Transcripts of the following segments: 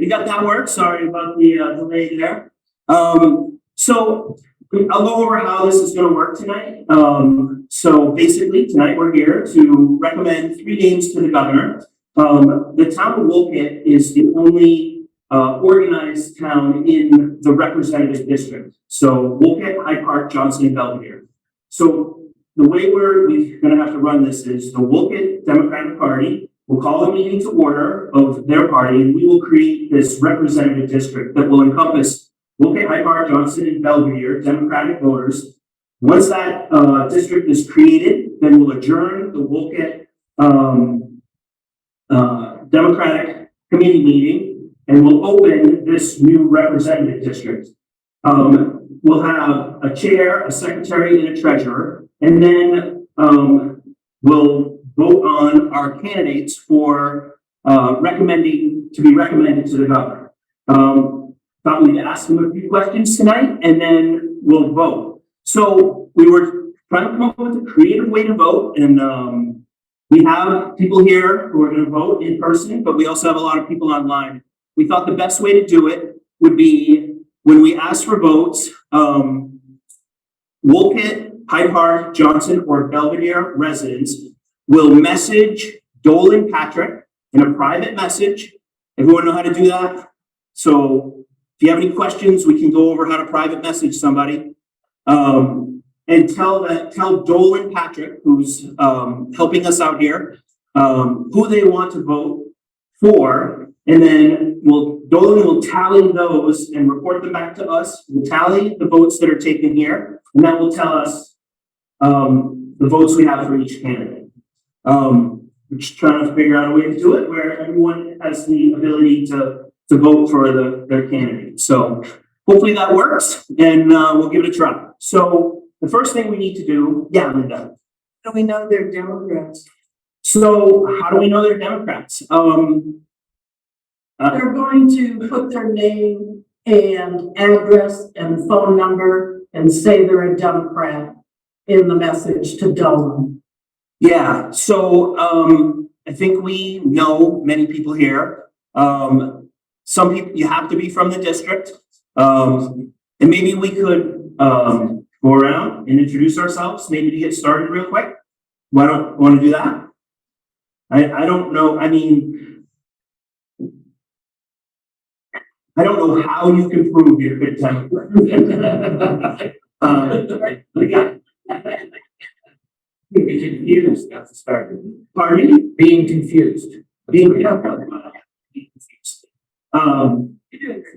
we got that work. Sorry about the delay there. So I'll go over how this is going to work tonight. So basically tonight we're here to recommend 3 names to the governor. The town of Wolcott is the only organized town in the representative district. So Wolcott, Hyde Park, Johnson, and Belvidere. So the way we're going to have to run this is the Wolcott Democratic Party will call a meeting to order of their party, and we will create this representative district that will encompass Wolcott, Hyde Park, Johnson, and Belvidere Democratic voters. Once that district is created, then we'll adjourn the Wolcott Democratic Committee meeting, and we'll open this new representative district. We'll have a chair, a secretary, and a treasurer, and then we'll vote on our candidates for recommended to the governor. Thought we'd ask them a few questions tonight, and then we'll vote. So we were trying to come up with a creative way to vote, and we have people here who are going to vote in person, but we also have a lot of people online. We thought the best way to do it would be when we ask for votes, Wolcott, Hyde Park, Johnson, or Belvidere residents will message Dolan Patrick in a private message. Everyone know how to do that? So if you have any questions, we can go over how to private message somebody. And tell Dolan Patrick, who's helping us out here, who they want to vote for, and then Dolan will tally those and report them back to us. We'll tally the votes that are taken here, and that will tell us the votes we have for each candidate. We're just trying to figure out a way to do it where everyone has the ability to vote for their candidate. So hopefully that works, and we'll give it a try. So the first thing we need to do, yeah, Linda. How do we know they're Democrats? So how do we know they're Democrats? They're going to put their name and address and phone number and say they're a Democrat in the message to Dolan. Yeah, so I think we know many people here. Some people, you have to be from the district. And maybe we could go around and introduce ourselves, maybe to get started real quick. Why don't you want to do that? I don't know. I mean, I don't know how you can prove you're a good Democrat. Being confused, that's the start. Pardon me? Being confused.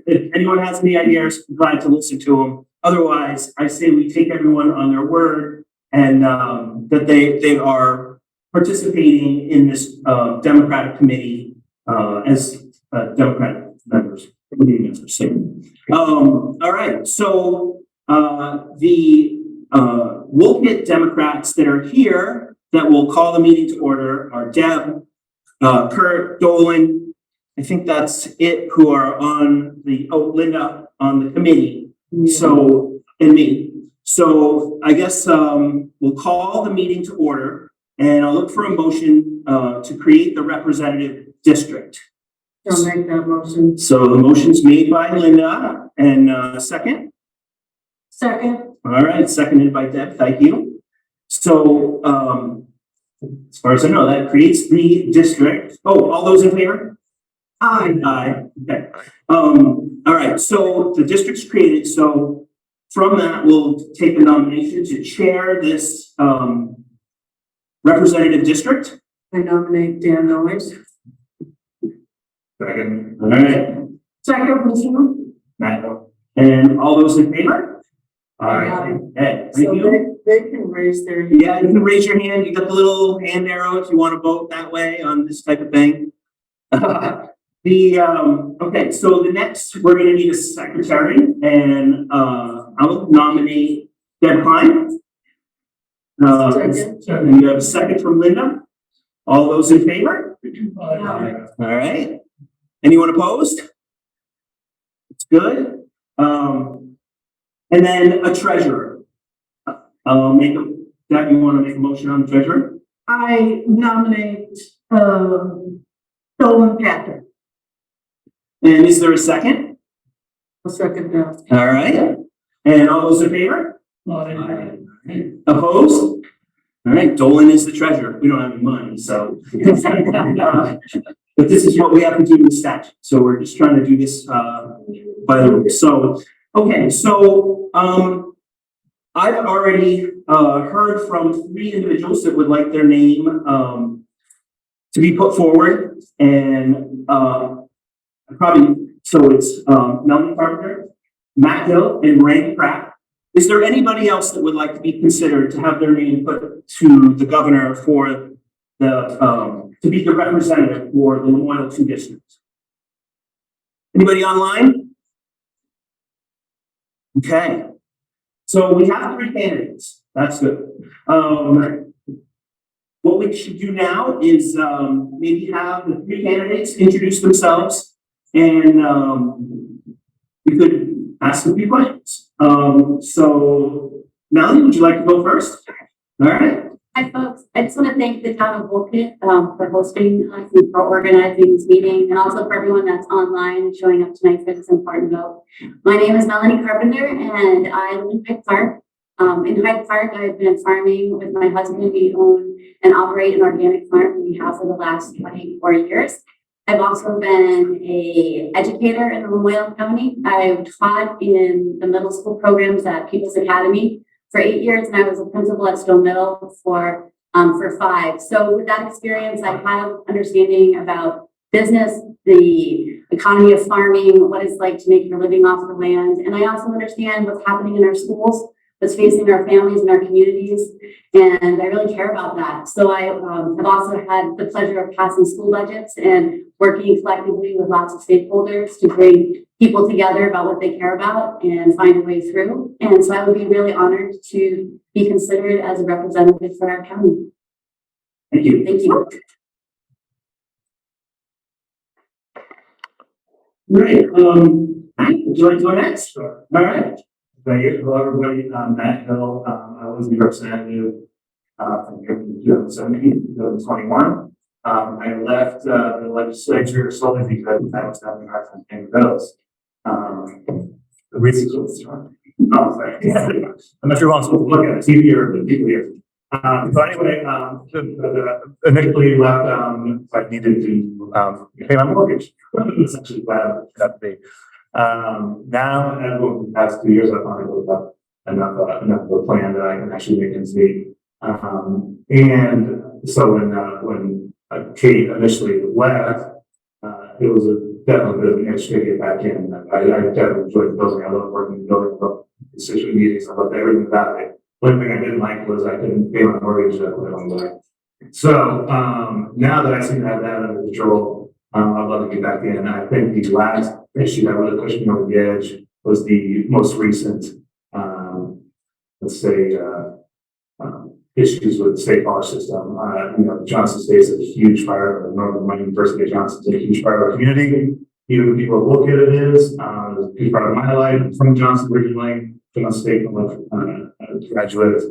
If anyone has any ideas, I'm glad to listen to them. Otherwise, I say we take everyone on their word and that they are participating in this Democratic committee as Democratic members. All right, so the Wolcott Democrats that are here that will call the meeting to order are Deb, Kurt, Dolan. I think that's it, who are on Linda on the committee. Yeah. So, and me. So I guess we'll call the meeting to order, and I'll look for a motion to create the representative district. I'll make that motion. So the motion's made by Linda, and second? Second. All right, seconded by Deb, thank you. So as far as I know, that creates the district. Oh, all those in favor? Aye. Aye. Okay. All right. So the district's created. So from that, we'll take a nomination to chair this representative district. I nominate Dan Noyes. Second. All right. Second, Matt. And all those in favor? Aye. Okay. Thank so you. they can raise their hand. Yeah, you can raise your hand. You got the little hand arrow if you want to vote that way on this type of thing. Okay, so the next we're going to need a secretary, and I'll nominate Deb Klein. And you have a second from Linda. All those in favor? Aye. All right. Anyone opposed? It's good. And then a treasurer. Deb, you want to make a motion on the treasurer? I nominate Dolan Patrick. And is there a second? A second now. All right. And all those in favor? Aye. Opposed? All right, Dolan is the treasurer. We don't have any money, so. But this is what we have to do in statute. So we're just trying to do this, by the rules. So, okay, so, I've already, heard from 3 individuals that would like their name, to be put forward. And, so it's, Melanie Carpenter, Matt Hill, and Randy Pratt. Is there anybody else that would like to be considered to have their name put to the governor for the, to be the representative for the Lamoille-2 district? Anybody online? Okay. So we have 3 candidates. That's good. What we should do now is, maybe have the 3 candidates introduce themselves, and, we could ask a few questions. So Melanie, would you like to go first? All right. Hi, folks. I just want to thank the town of Wolcott for hosting us and for organizing this meeting, and also for everyone that's online showing up tonight for this important vote. My name is Melanie Carpenter, and I live in Hyde Park. In Hyde Park, I've been farming with my husband. We own and operate an organic farm, and we have for the last 24 years. I've also been an educator in the Lamoille County. I've taught in the middle school programs at People's Academy for 8 years, and I was a principal at Stone Middle for 5. So with that experience, I have understanding about business, the economy of farming, what it's like to make your living off the land. And I also understand what's happening in our schools, what's facing our families and our communities. And I really care about that. So I have also had the pleasure of passing school budgets and working collectively with lots of stakeholders to bring people together about what they care about and find a way through. And so I would be really honored to be considered as a representative for our county. Thank you. Thank you. Great. Would you like to go next? Sure. All right. Thank you. Hello, everybody. I'm Matt Hill. I was the representative from 2017 to 2021. I left the legislature solely because I was having a hard time paying bills. The reasons was wrong. Oh, sorry. I'm not sure who I'm supposed to look at, TV or the people here. So anyway, initially left, I needed to pay my mortgage. That's actually glad that to be. Now, over the past 2 years, I've finally built up enough of a plan that I can actually make ends meet. And so when Kate initially left, it was definitely a bit of an itch to get back in. I definitely enjoyed the building. I love working in the building. I love constituent meetings. I loved everything about it. One thing I didn't like was I couldn't pay my mortgage along the way. So now that I seem to have that under control, I'd love to get back in. I think the last issue that really pushed me over the edge was the most recent, let's say, issues with the state power system. Johnson State is a huge part of Northern Mining University of Johnson is a huge part of our community. Even the people that look at it is a huge part of my life. I'm from Johnson originally, Johnson State graduate,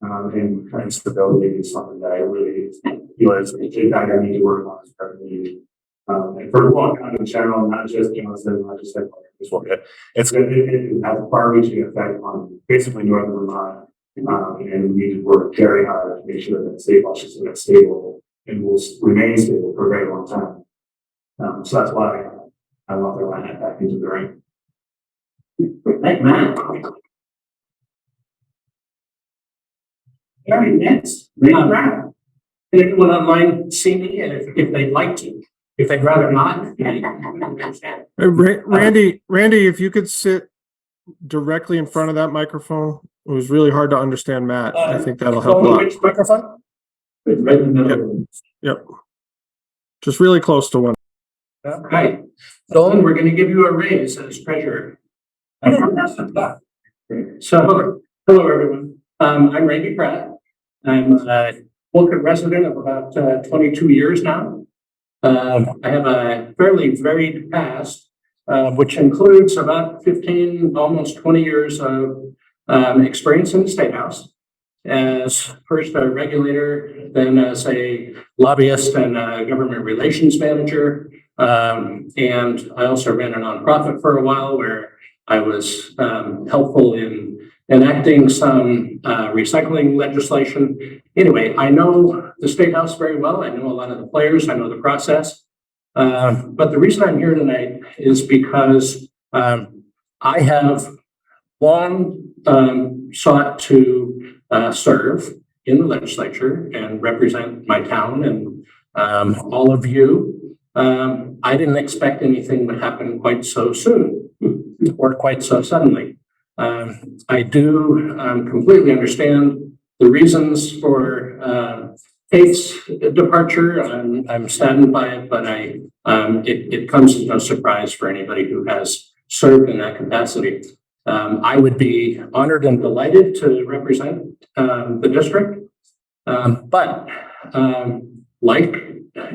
and kind of stability is something that I really feel is a big that I need to work on as part of the community. And for Wolcott in general, not just Johnson, not just Wolcott, it has a far-reaching effect on basically northern Vermont. And we need to work very hard to make sure that the state law system is stable and will remain stable for a very long time. So that's why I want to line that back into the ring. Thank Matt. All right, next. Randy Pratt. And anyone online see me, and if they'd like to, if they'd rather not. Randy, if you could sit directly in front of that microphone. It was really hard to understand Matt. I think that'll help a lot. Which microphone? Right in the middle. Yep. Just really close to one. All right. Dolan, we're going to give you a raise as treasurer. So, hello, everyone. I'm Randy Pratt. I'm a Wolcott resident of about 22 years now. I have a fairly varied past, which includes about 15, almost 20 years of experience in the State House as first a regulator, then as a lobbyist and a government relations manager. And I also ran a nonprofit for a while where I was helpful in enacting some recycling legislation. Anyway, I know the State House very well. I know a lot of the players. I know the process. But the reason I'm here tonight is because I have long sought to serve in the legislature and represent my town and all of you. I didn't expect anything would happen quite so soon or quite so suddenly. I do completely understand the reasons for Kate's departure. I'm saddened by it, but it comes as no surprise for anybody who has served in that capacity. I would be honored and delighted to represent the district, but like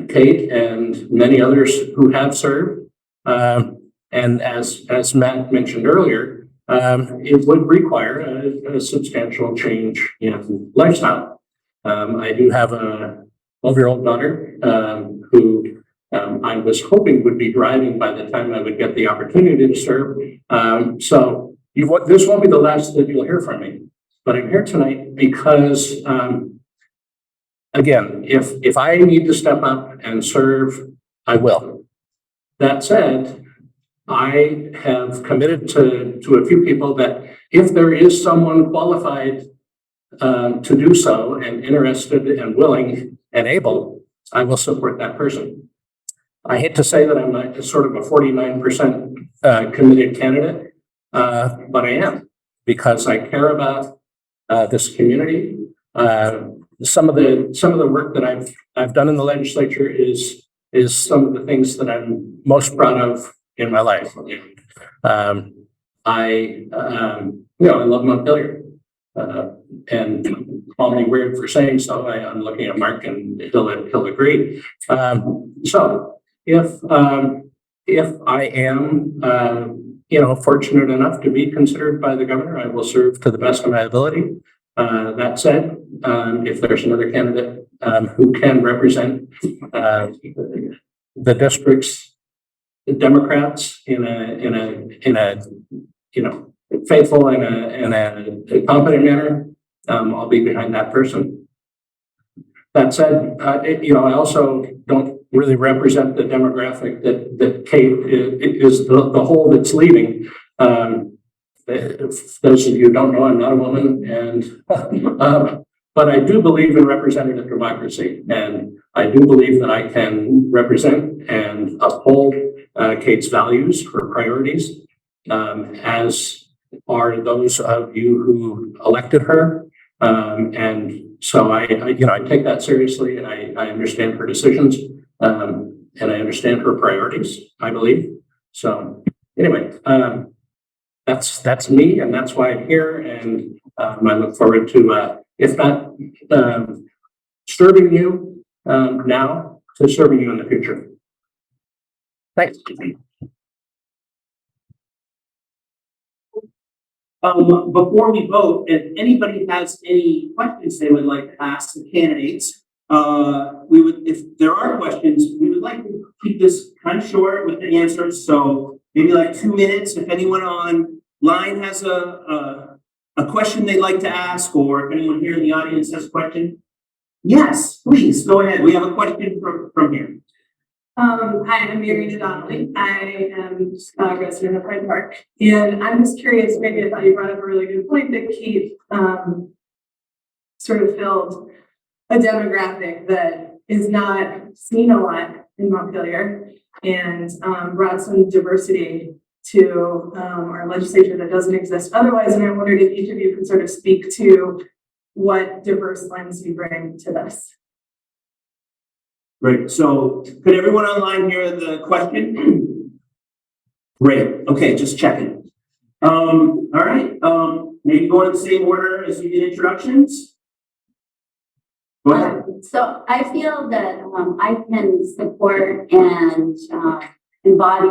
Kate and many others who have served, and as Matt mentioned earlier, it would require a substantial change in lifestyle. I do have a 12-year-old daughter who I was hoping would be driving by the time I would get the opportunity to serve. So this won't be the last that you'll hear from me, but I'm here tonight because, again, if I need to step up and serve, I will. That said, I have committed to a few people that if there is someone qualified to do so and interested and willing and able, I will support that person. I hate to say that I'm a sort of a 49% committed candidate, but I am, because I care about this community. Some of the work that I've done in the legislature is some of the things that I'm most proud of in my life. I love Montpelier, and call me weird for saying so. I'm looking at Mark and he'll agree. So if I am fortunate enough to be considered by the governor, I will serve to the best of my ability. That said, if there's another candidate who can represent the district's Democrats in a faithful and a competent manner, I'll be behind that person. That said, I also don't really represent the demographic that Kate is the whole that's leaving. If those of you who don't know, I'm not a woman, and but I do believe in representative democracy, and I do believe that I can represent and uphold Kate's values, her priorities, as are those of you who elected her. And so I take that seriously, and I understand her decisions, and I understand her priorities, I believe. So anyway, that's me, and that's why I'm here, and I look forward to, if not serving you now, to serving you in the future. Thanks. Before we vote, if anybody has any questions they would like to ask the candidates, if there are questions, we would like to keep this kind of short with the answers. So maybe like 2 minutes. If anyone online has a question they'd like to ask, or if anyone here in the audience has a question, yes, please go ahead. We have a question from here. Hi, I'm Kate Donnally. I am a resident of Hyde Park, and I'm just curious, maybe I thought you brought up a really good point that Kate sort of filled a demographic that is not seen a lot in Montpelier, and brought some diversity to our legislature that doesn't exist otherwise. And I wondered if each of you could sort of speak to what diverse lens you bring to this. Great. So could everyone online hear the question? Great. Okay, just checking. All right. Maybe go in the same order as you did introductions. Go ahead. So I feel that I can support and embody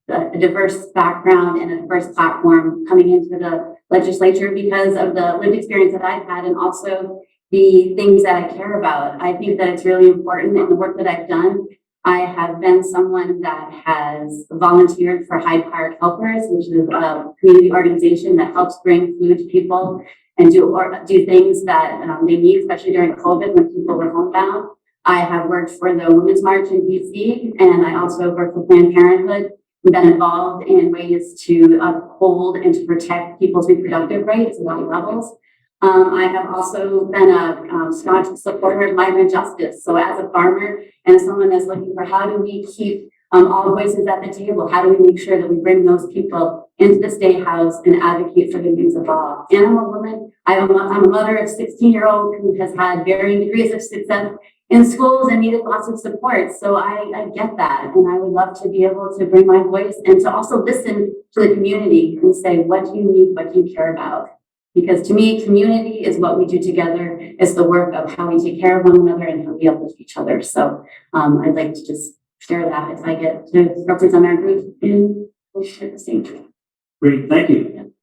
a diverse background and a diverse platform coming into the legislature because of the lived experience that I've had, and also the things that I care about. I think that it's really important in the work that I've done. I have been someone that has volunteered for Hyde Park Helpers, which is a community organization that helps bring food to people and do things that they need, especially during COVID when people were homebound. I have worked for the Women's March in DC, and I also worked for Planned Parenthood and been involved in ways to uphold and to protect people's reproductive rights at all levels. I have also been a staunch supporter of migrant justice. So as a farmer and as someone that's looking for how do we keep all voices at the table, how do we make sure that we bring those people into the State House and advocate for the needs of all? And I'm a woman. I'm a mother of 16-year-old who has had varying degrees of success in schools and needed lots of support. So I get that. And I would love to be able to bring my voice and to also listen to the community and say, what do you need? What do you care about? Because to me, community is what we do together. It's the work of how we take care of one another and how we uplift each other. So I'd like to just share that if I get to represent our group in the same time. Great, thank you.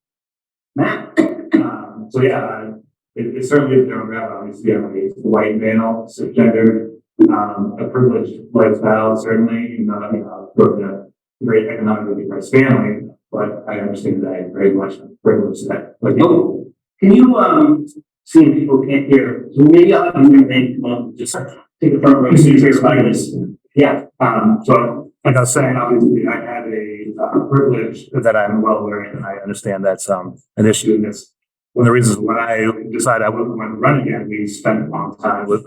Matt? So yeah, it certainly is demographic. Obviously, I'm a white male, cisgender, a privileged lifestyle, certainly, from a great economically depressed family, but I understand that I'm very much privileged that. But Can you, seeing people can't hear, so maybe I'll have your name come up, just take the front row so you hear about this. Yeah. So like I was saying, obviously, I have a privilege that I'm well aware of, and I understand that's an issue in this. One of the reasons when I decided I wouldn't want to run again, we spent a long time with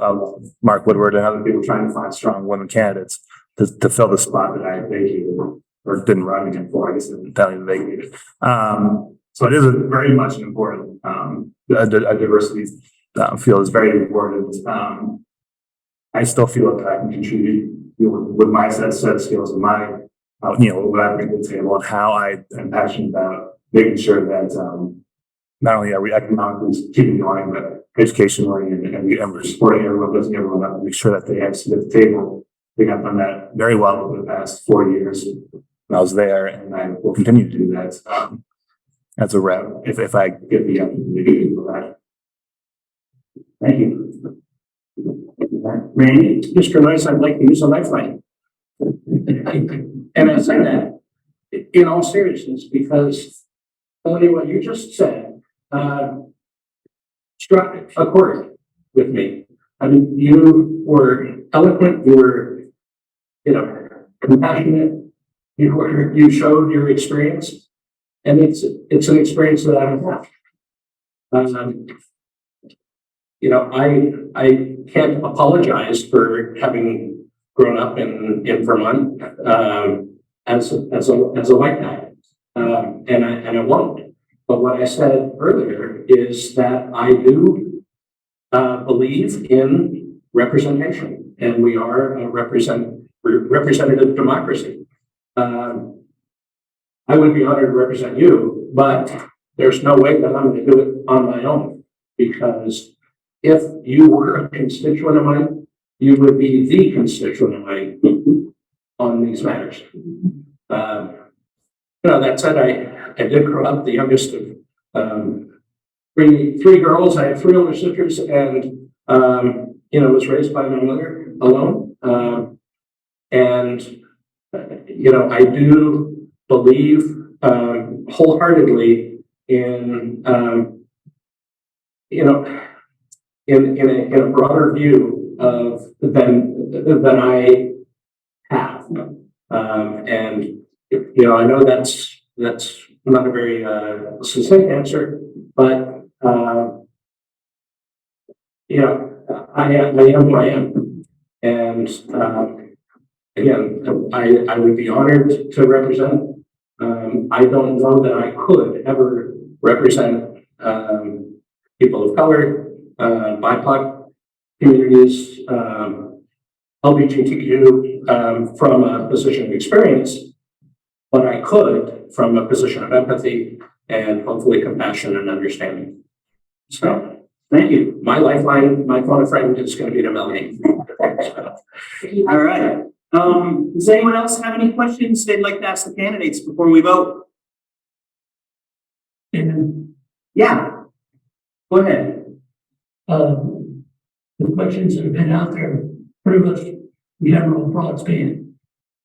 Mark Woodward and other people trying to find strong women candidates to fill the spot that I vacated or didn't run again for. I guess I didn't tell you to vacate it. So it is very much an important a diversity field is very important. I still feel that I can contribute with my set of skills and my what I bring to the table and how I am passionate about making sure that not only are we economically keeping going, but educationally and we're supporting everyone, lifting everyone up, and make sure that they have a seat at the table. I think I've done that very well over the past 4 years when I was there, and I will continue to do that as a rep if I get the opportunity to do that. Thank you. Randy? Mr. Nice, I'd like to use a lifeline. And I say that in all seriousness because only what you just said struck a chord with me. I mean, you were eloquent, you were, compassionate, you showed your experience, and it's an experience that I don't have. I can't apologize for having grown up in Vermont as a white guy, and I won't. But what I said earlier is that I do believe in representation, and we are a representative democracy. I would be honored to represent you, but there's no way that I'm going to do it on my own, because if you were a constituent of mine, you would be the constituent of mine on these matters. That said, I did grow up the youngest of three girls. I had 3 older sisters, and was raised by my mother alone. I do believe wholeheartedly in in a broader view of than I have, and I know that's not a very succinct answer, but I am who I am, and again, I would be honored to represent. I don't know that I could ever represent people of color, BIPOC communities, LGBTQ from a position of experience, but I could from a position of empathy and hopefully compassion and understanding. So, Thank you. my lifeline, my phone a friend is going to be to Melanie. All right. Does anyone else have any questions they'd like to ask the candidates before we vote? Yeah. Go ahead. The questions that have been out there pretty much we have no broad band.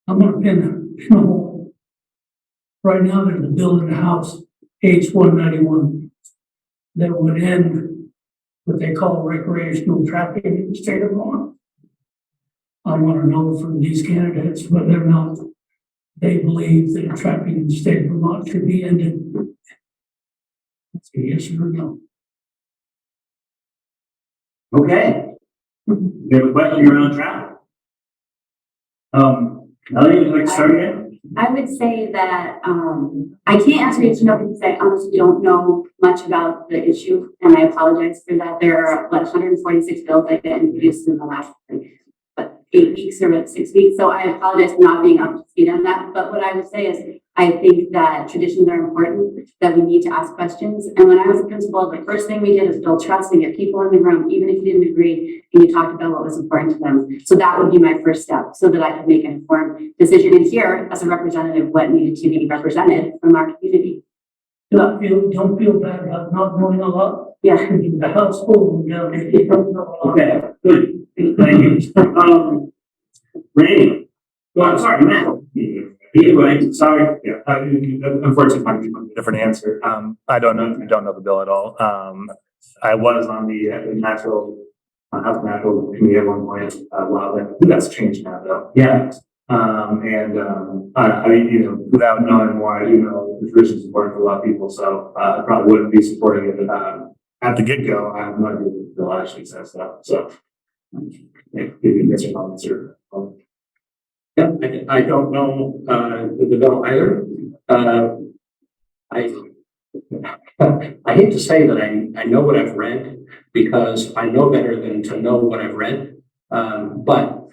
I'm gonna pin a hole. Right now, there's a bill in the House, H 191, that would end what they call recreational traffic in the state of Vermont. I want to know from these candidates whether or not they believe that traffic in the state of Vermont should be ended. That's a yes or no. Okay. You have a question around traffic? Melanie, would you like to start again? I would say that, I can't answer yes or no because I honestly don't know much about the issue, and I apologize for that. There are, 146 bills that get introduced in the last, 8 weeks or 6 weeks, so I apologize for not being up to speed on that. But what I would say is, I think that traditions are important, that we need to ask questions. And when I was a principal, the first thing we did is build trust and get people in the room, even if you didn't agree, and you talked about what was important to them. So that would be my first step, so that I could make an informed decision and hear, as a representative, what needed to be represented from our community. Don't feel bad about not knowing a lot. Yeah. The House full, you know, if you don't know a lot. Okay, good. Thank you. Randy. Oh, I'm sorry, Matt. Sorry. Yeah, unfortunately, I give a different answer. I don't know the bill at all. I was on the natural committee at one point. I think that's changed now, though. Yeah. I mean, without knowing more, I do know the tradition is important for a lot of people, so I probably wouldn't be supporting it at the get-go. I have no idea what the bill actually says stuff. So, maybe that's your answer. Yeah, I don't know, the bill either. I hate to say that I know what I've read, because I know better than to know what I've read. But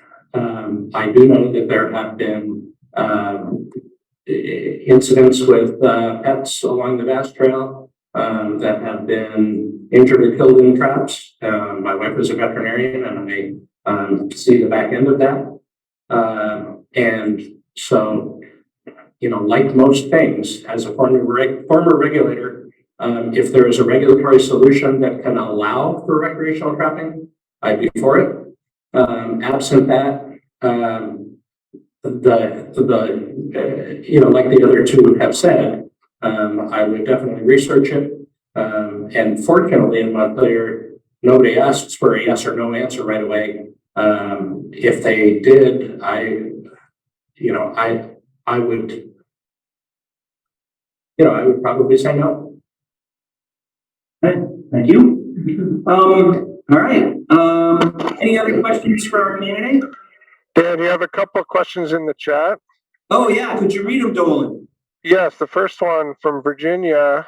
I do know that there have been incidents with pets along the Bass Trail that have been injured or killed in traps. My wife is a veterinarian, and I see the back end of that. And so, like most things, as a former regulator, if there is a regulatory solution that can allow for recreational trapping, I'd be for it. Absent that, like the other two have said, I would definitely research it. And fortunately, in Montpelier, nobody asks for a yes or no answer right away. If they did, I would probably say no. Okay, thank you. All right. Any other questions for our candidate? Dan, you have a couple of questions in the chat. Oh yeah, could you read them, Dolan? Yes, the first one from Virginia.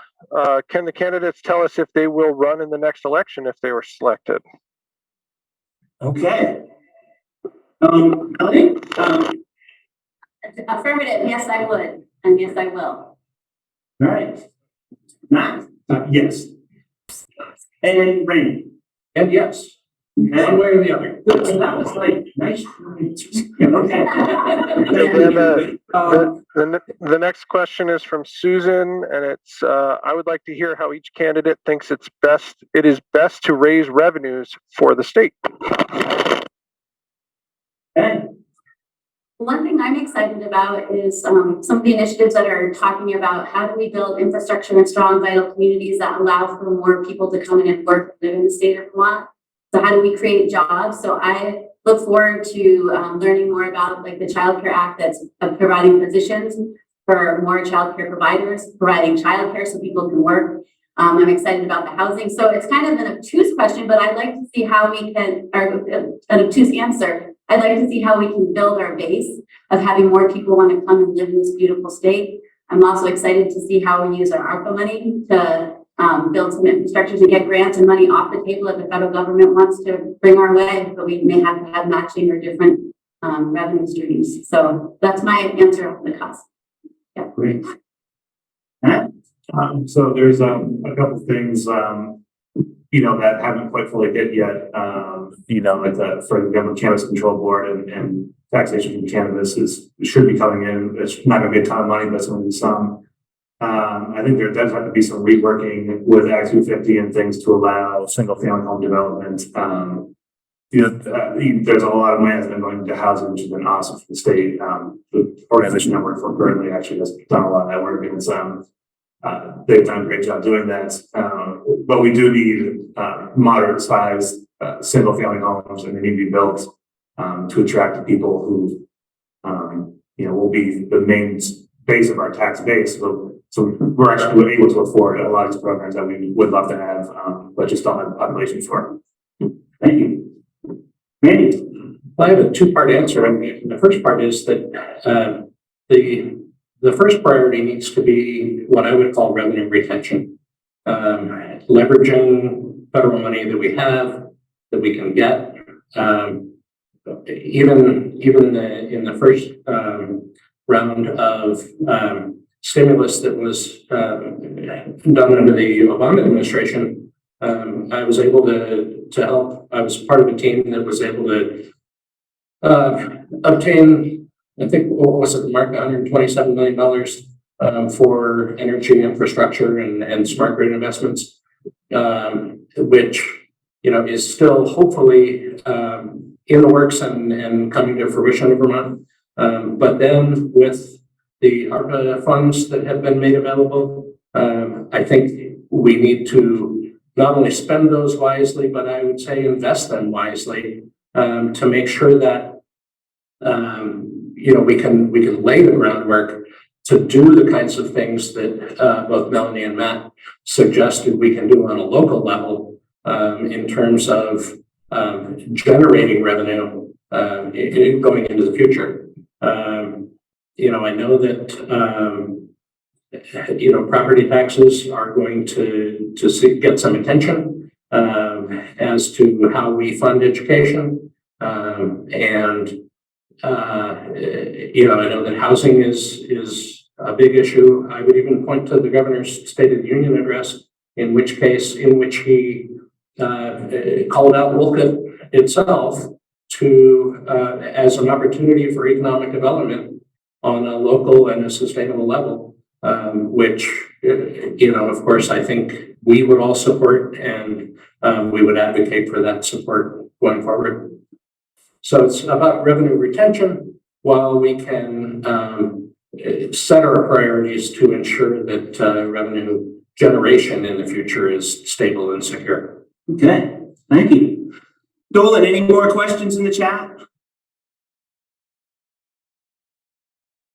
Can the candidates tell us if they will run in the next election if they were selected? Okay. Melanie? Affirmative, yes, I would, and yes, I will. All right. Matt? Yes. And Randy? And yes, Okay. one way or the other. Good. So that was like nice. And the next question is from Susan, and it's I would like to hear how each candidate thinks it is best to raise revenues for the state. Okay. One thing I'm excited about is some of the initiatives that are talking about how do we build infrastructure and strong, vital communities that allow for more people to come in and work and live in the state of Vermont. So how do we create jobs? So I look forward to learning more about like the Child Care Act that's providing positions for more child care providers, providing child care so people can work. I'm excited about the housing. So it's kind of an obtuse question, but I'd like to see how we can, or an obtuse answer. I'd like to see how we can build our base of having more people want to come and live in this beautiful state. I'm also excited to see how we use our ARPA money to build some infrastructure to get grants and money off the table that the federal government wants to bring our way, but we may have to have matching or different revenue streams. So that's my answer on the cost. Yeah. Great. Matt? So there's a couple things that haven't quite fully hit yet. For the Government Cannabis Control Board and taxation from cannabis should be coming in. It's not going to be a ton of money, but it's going to be some. I think there does have to be some reworking with Act 250 and things to allow single family home development. there's a lot of money that's been going into housing, which has been awesome for the state. The organization I work for currently actually has done a lot of that work, and it's, they've done a great job doing that. But we do need moderate sized single family homes, and they need to be built to attract the people who will be the main base of our tax base. So we're actually able to afford a lot of these programs that we would love to have, but just don't have the population for. Thank you. Randy? I have a two-part answer. I mean, the first part is that the first priority needs to be what I would call revenue retention, leveraging federal money that we have, that we can get. Even in the first round of stimulus that was done under the Obama administration, I was able to help. I was part of a team that was able to obtain, I think, what was it, Mark, $127 million for energy infrastructure and smart grid investments, which is still hopefully in the works and coming to fruition in Vermont. But then with the ARPA funds that have been made available, I think we need to not only spend those wisely, but I would say invest them wisely to make sure that we can lay the groundwork to do the kinds of things that both Melanie and Matt suggested we can do on a local level in terms of generating revenue going into the future. I know that property taxes are going to get some attention as to how we fund education, and I know that housing is a big issue. I would even point to the governor's State of the Union address, in which he called out Wolcott itself as an opportunity for economic development on a local and a sustainable level, which of course I think we would all support, and we would advocate for that support going forward. So it's about revenue retention while we can set our priorities to ensure that revenue generation in the future is stable and secure. Okay, thank you. Dolan, any more questions in the chat?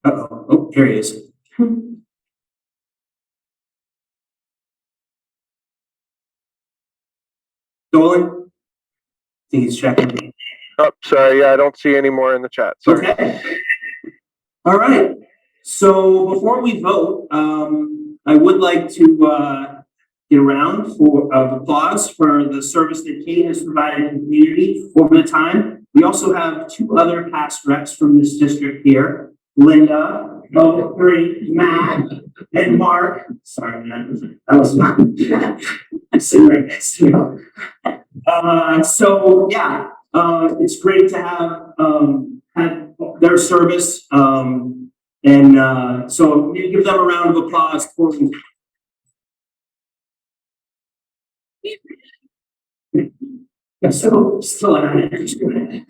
Uh-oh, oh, here he is. Dolan? I think he's checking. Oh, sorry. Yeah, I don't see any more in the chat. Sorry. Okay. All right. So before we vote, I would like to get a round of applause for the service that Kate has provided in the community over the time. We also have two other past reps from this district here, Linda, Matt, and Mark. Sorry, man. That was not. I'm sitting right next to you. So yeah, it's great to have had their service, and so give them a round of applause for me. So still on it.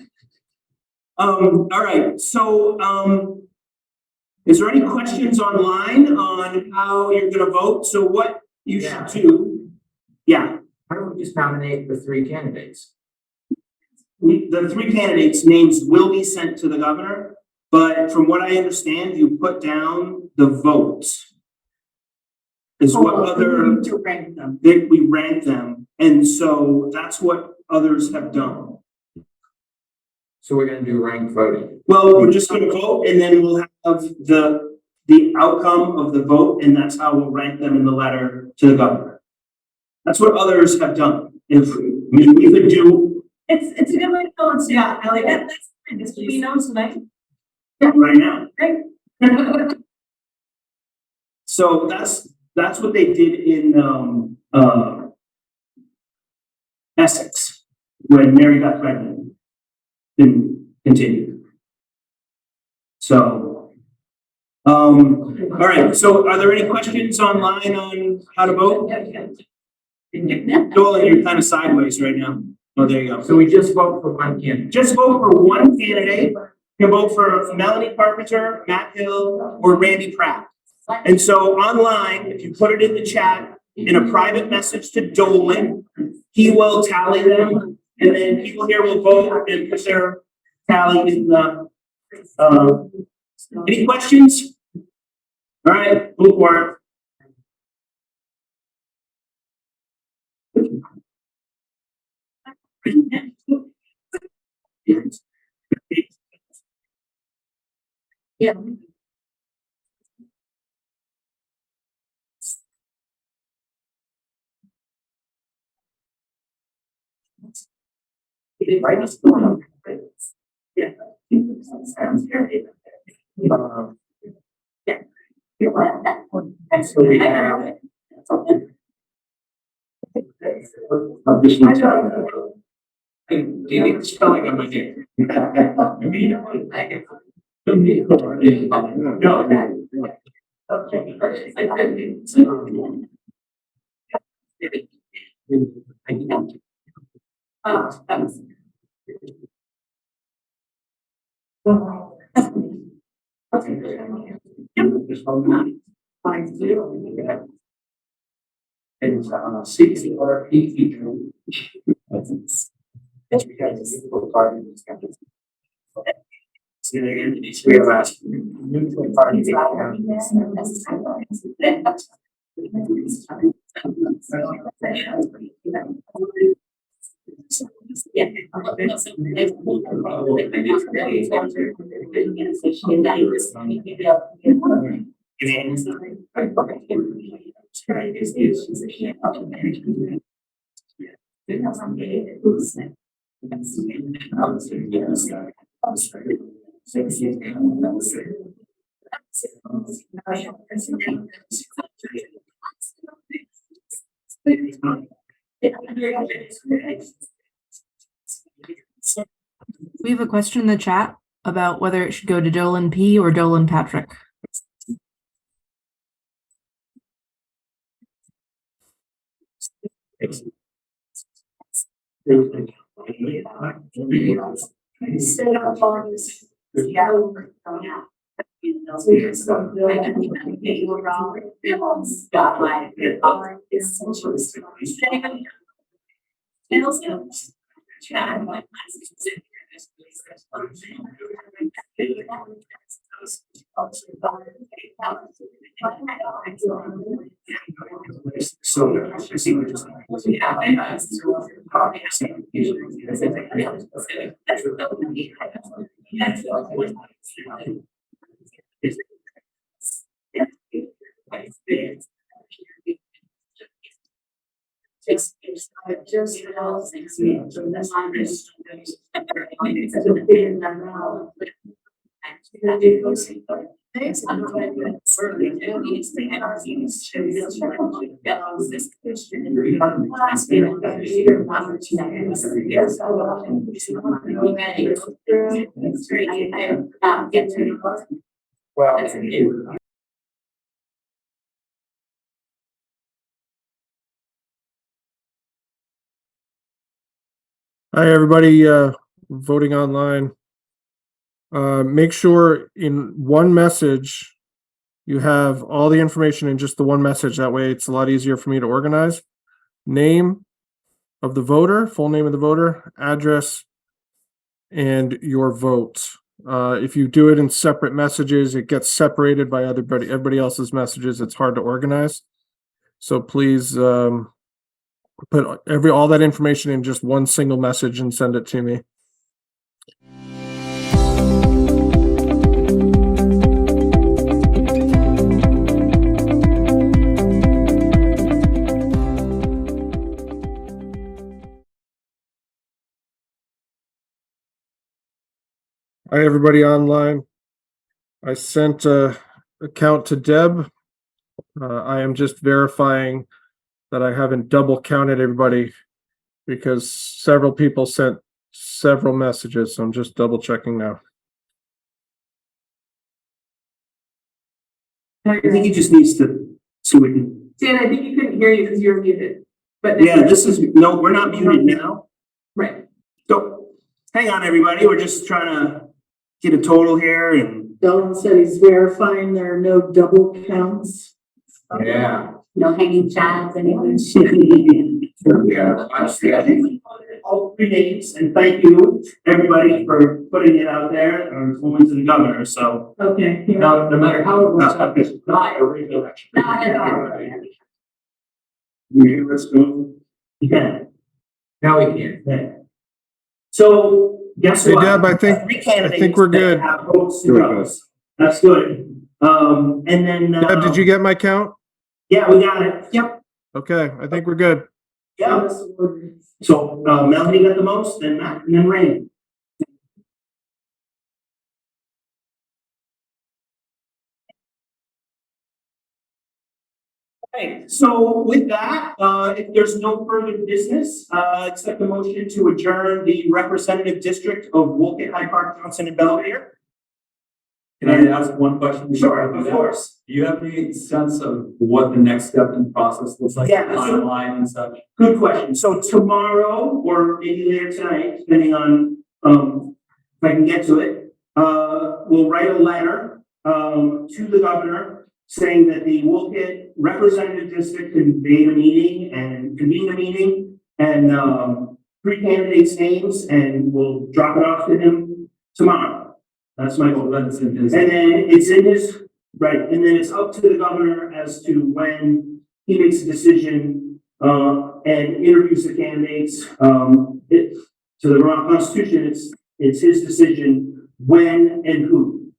All right. So is there any questions online on how you're going to vote? So what you should do? Yeah. How do we just nominate the three candidates? The three candidates' names will be sent to the governor, but from what I understand, you put down the votes. Is what other to rank them. we rank them, and so that's what others have done. So we're going to do ranked voting. Well, we're just going to vote, and then we'll have the outcome of the vote, and that's how we'll rank them in the letter to the governor. That's what others have done. If we could do It's a good way to go. Yeah, I like that. That's fine. This will be known tonight. right now. Great. So that's what they did in Essex when Mary got pregnant. Didn't continue. So all right. So are there any questions online on how to vote? Dolan, you're kind of sideways right now. Oh, there you go. So we just vote for one candidate. Just vote for one candidate. You can vote for Melanie Carpenter, Matt Hill, or Randy Pratt. And so online, if you put it in the chat in a private message to Dolan, he will tally them, and then people here will vote and put their tally in the. Any questions? All right, go for it. Yeah. So we have. Do you need the spelling of my name? We have asked neutral parties. We have a question in the chat about whether it should go to Dolan P or Dolan Patrick. So I see what you're Hi, everybody, voting online. Make sure in one message, you have all the information in just the one message. That way it's a lot easier for me to organize. Name of the voter, full name of the voter, address, and your vote. If you do it in separate messages, it gets separated by everybody else's messages. It's hard to organize. So please, put all that information in just one single message and send it to me. Hi, everybody online. I sent a account to Deb. I am just verifying that I haven't double counted everybody because several people sent several messages. So I'm just double checking now. I think he just needs to so we can. Dan, I think you couldn't hear you because you were muted. But Yeah, this is no, we're not muted now. Right. So, hang on, everybody, we're just trying to get a total here and Dolan said he's verifying there are no double counts. Yeah. No hanging chads, anyone. Yeah. all three names, and thank you, everybody, for putting it out there, or going to the governor, so. Okay. No matter how it works out, it's not a re-election. Not at all. Yeah, let's go. Yeah. Now we can. Yeah. So, guess Hey, what? Deb, I think- Three candidates we're that good. have votes to Good, go. That's good. And then. Deb, did you get my count? Yeah, we got it. Yep. Okay, I think we're good. Yeah. So, Melanie got the most, then Matt, and then Randy. Okay, so with that, if there's no further business, accept the motion to adjourn the representative district of Wolcott, Hyde Park, Johnson, and Belvidere. Can I ask one question? Sure, of course. Do you have any sense of what the next step in the process looks like? Yeah, Timeline and such? Good question. So tomorrow, or maybe later tonight, depending on, if I can get to it, we'll write a letter, to the governor saying that the Wolcott representative district convene a meeting and, three candidates' names, and we'll drop it off to him tomorrow. That's my goal. That's in his. And then it's in his, right, and then it's up to the governor as to when he makes a decision, and interviews the candidates. To the Vermont Constitution, it's his decision when and who.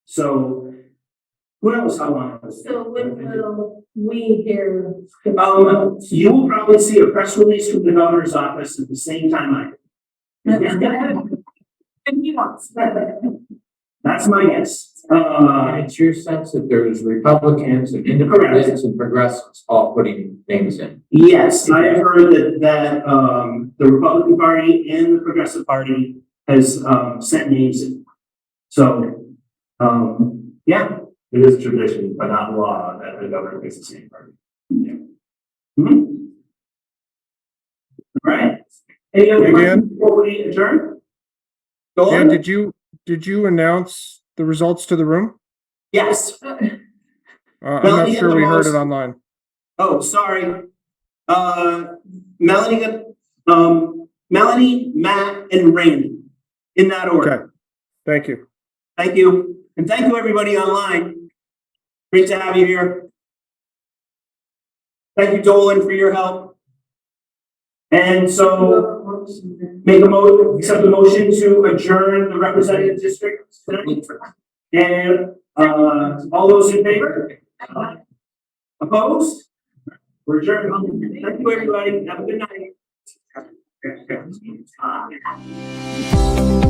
So, who knows how long it will take. So when will we hear? You will probably see a press release from the governor's office at the same time I do. And he wants. That's my guess. And it's your sense that there's Republicans and independents and progressives all putting names in. Yes, I have heard that the Republican Party and the Progressive Party has sent names in. So, yeah. It is tradition, but not law, that the governor picks the same party. Yeah. Mm-hmm. All right. Any other Hey, Dan? questions before we adjourn? Dan, did you announce the results to the room? Yes. I'm not Melanie sure got we the heard most. it online. Oh, sorry. Melanie got, Melanie, Matt, and Randy in that order. Okay, thank you. Thank you. And thank you, everybody online. Great to have you here. Thank you, Dolan, for your help. And so, accept the motion to adjourn the representative district tonight. And, all those in favor? Opposed? We're adjourned. Thank you, everybody. Have a good night.